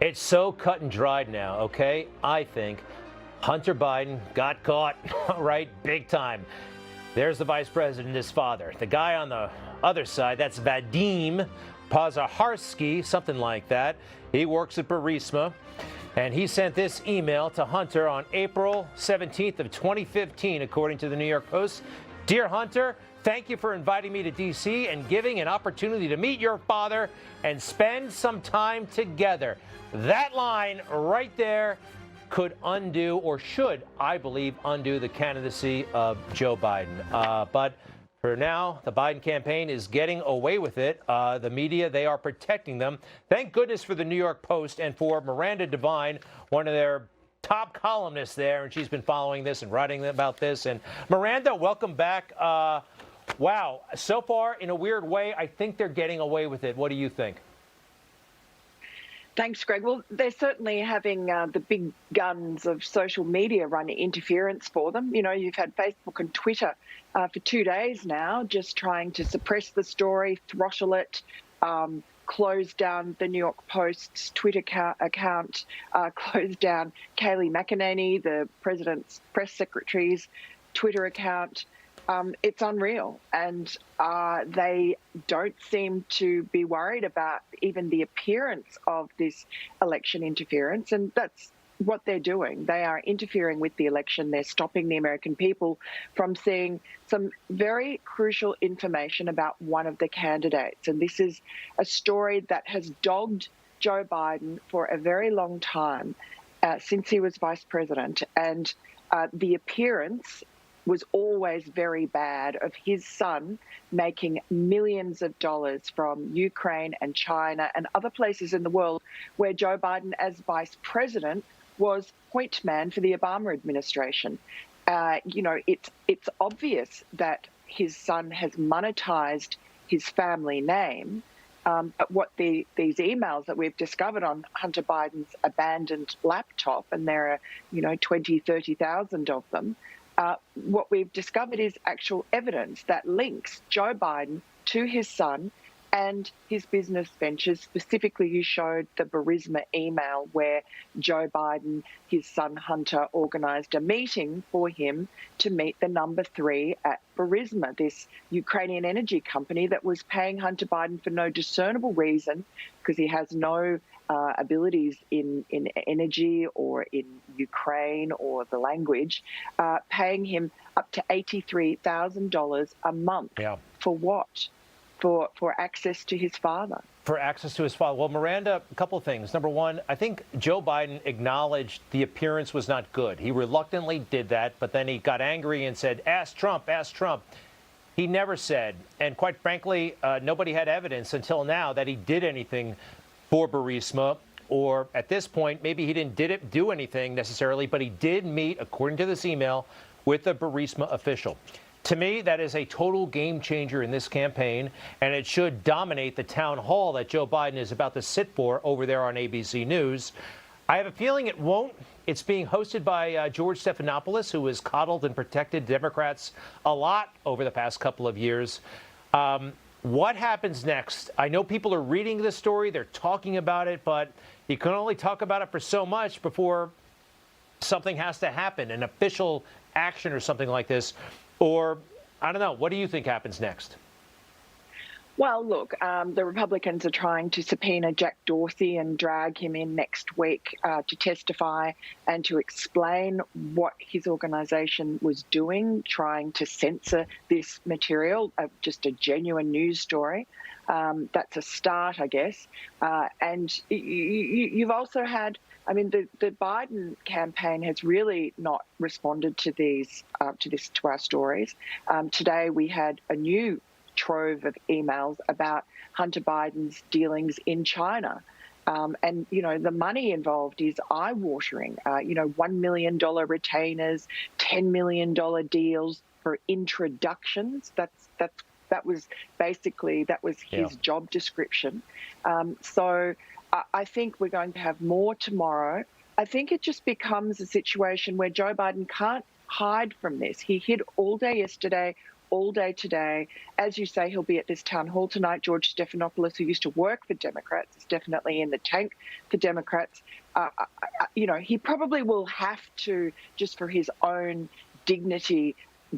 It's so cut and dried now, okay? I think Hunter Biden got caught, right? Big time. There's the vice president, his father. The guy on the other side, that's Vadim Pozharskyi, something like that. He works at Burisma. And he sent this email to Hunter on April 17th of 2015, according to the New York Post. Dear Hunter, thank you for inviting me to D.C. and giving an opportunity to meet your father and spend some time together. That line right there could undo, or should, I believe, undo the candidacy of Joe Biden. But for now, the Biden campaign is getting away with it. The media, they are protecting them. Thank goodness for the New York Post and for Miranda Devine, one of their top columnists there, and she's been following this and writing about this. And Miranda, welcome back. Wow, so far, in a weird way, I think they're getting away with it. What do you think? Thanks, Greg. Well, they're certainly having the big guns of social media run interference for them. You know, you've had Facebook and Twitter for 2 days now just trying to suppress the story, throttle it, close down the New York Post's Twitter account, close down Kayleigh McEnany, the president's press secretary's Twitter account. It's unreal, and they don't seem to be worried about even the appearance of this election interference, and that's what they're doing. They are interfering with the election. They're stopping the American people from seeing some very crucial information about one of the candidates, and this is a story that has dogged Joe Biden for a very long time, since he was vice president, and the appearance was always very bad of his son making millions of dollars from Ukraine and China and other places in the world where Joe Biden, as vice president, was point man for the Obama administration. You know, it's obvious that his son has monetized his family name. But what these emails that we've discovered on Hunter Biden's abandoned laptop, and there are, 20, 30,000 of them, what we've discovered is actual evidence that links Joe Biden to his son and his business ventures. Specifically, you showed the Burisma email where Joe Biden, his son Hunter, organised a meeting for him to meet the number 3 at Burisma, this Ukrainian energy company that was paying Hunter Biden for no discernible reason, because he has no abilities in energy or in Ukraine or the language, paying him up to $83,000 a month. Yeah. For what? For access to his father. For access to his father. Well, Miranda, a couple of things. Number one, I think Joe Biden acknowledged the appearance was not good. He reluctantly did that, but then he got angry and said, ask Trump, ask Trump. He never said, and quite frankly, nobody had evidence until now that he did anything for Burisma, or at this point, maybe he didn't do anything necessarily, but he did meet, according to this email, with a Burisma official. To me, that is a total game changer in this campaign, and it should dominate the town hall that Joe Biden is about to sit for over there on ABC News. I have a feeling it won't. It's being hosted by George Stephanopoulos, who has coddled and protected Democrats a lot over the past couple of years. What happens next? I know people are reading this story, they're talking about it, but you can only talk about it for so much before something has to happen, an official action or something like this. Or, I don't know, what do you think happens next? Well, look, the Republicans are trying to subpoena Jack Dorsey and drag him in next week to testify and to explain what his organisation was doing, trying to censor this material, just a genuine news story. That's a start, I guess. And you've also had, the Biden campaign has really not responded to to our stories. Today we had a new trove of emails about Hunter Biden's dealings in China. And, the money involved is eye-watering. $1 million retainers, $10 million deals for introductions. That was his job description. So I think we're going to have more tomorrow. I think it just becomes a situation where Joe Biden can't hide from this. He hid all day yesterday, all day today. As you say, he'll be at this town hall tonight. George Stephanopoulos, who used to work for Democrats, is definitely in the tank for Democrats. He probably will have to, just for his own dignity,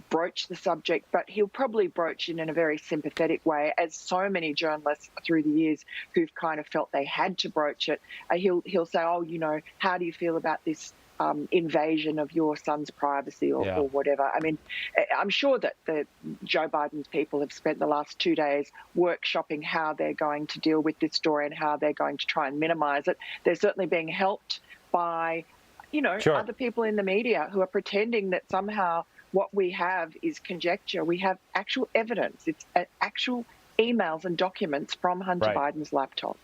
broach the subject, but he'll probably broach it in a very sympathetic way, as so many journalists through the years who've kind of felt they had to broach it. He'll say, oh, how do you feel about this invasion of your son's privacy or whatever. I mean, I'm sure that Joe Biden's people have spent the last 2 days workshopping how they're going to deal with this story and how they're going to try and minimize it. They're certainly being helped by, other people in the media who are pretending that somehow what we have is conjecture. We have actual evidence. It's actual emails and documents from Hunter Biden's laptop.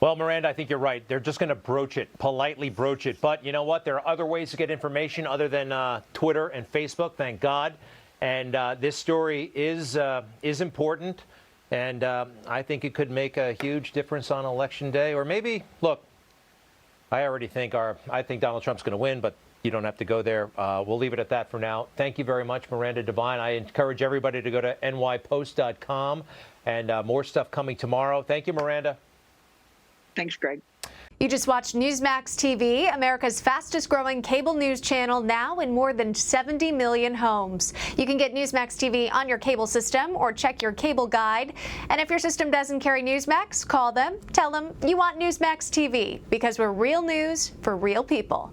Well, Miranda, I think you're right. They're just going to politely broach it. But you know what? There are other ways to get information other than Twitter and Facebook, thank God. And this story is important. And I think it could make a huge difference on Election Day. Or maybe, look, I think Donald Trump's going to win, but you don't have to go there. We'll leave it at that for now. Thank you very much, Miranda Devine. I encourage everybody to go to nypost.com, and more stuff coming tomorrow. Thank you, Miranda. Thanks, Greg. You just watched Newsmax TV, America's fastest growing cable news channel, now in more than 70 million homes. You can get Newsmax TV on your cable system or check your cable guide. And if your system doesn't carry Newsmax, call them, tell them you want Newsmax TV, because we're real news for real people.